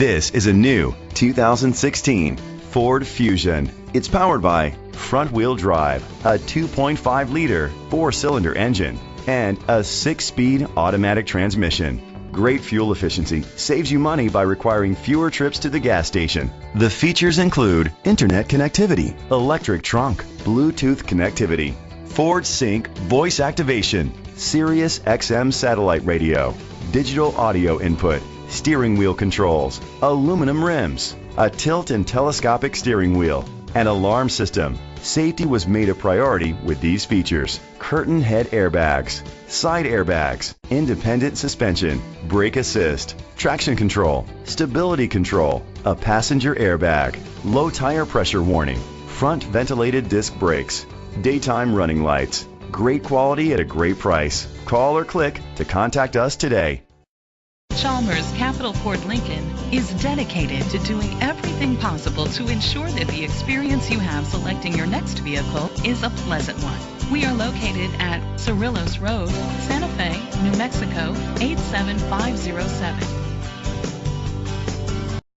This is a new 2016 Ford Fusion. It's powered by front-wheel drive, a 2.5-liter four-cylinder engine, and a 6-speed automatic transmission. Great fuel efficiency saves you money by requiring fewer trips to the gas station. The features include internet connectivity, electric trunk, Bluetooth connectivity, Ford Sync voice activation, Sirius XM satellite radio, digital audio input, steering wheel controls, aluminum rims, a tilt and telescopic steering wheel, an alarm system. Safety was made a priority with these features: curtain head airbags, side airbags, independent suspension, brake assist, traction control, stability control, a passenger airbag, low tire pressure warning, front ventilated disc brakes, daytime running lights. Great quality at a great price. Call or click to contact us today. Chalmers Capital Ford Lincoln is dedicated to doing everything possible to ensure that the experience you have selecting your next vehicle is a pleasant one. We are located at Cerrillos Road, Santa Fe, New Mexico 87507.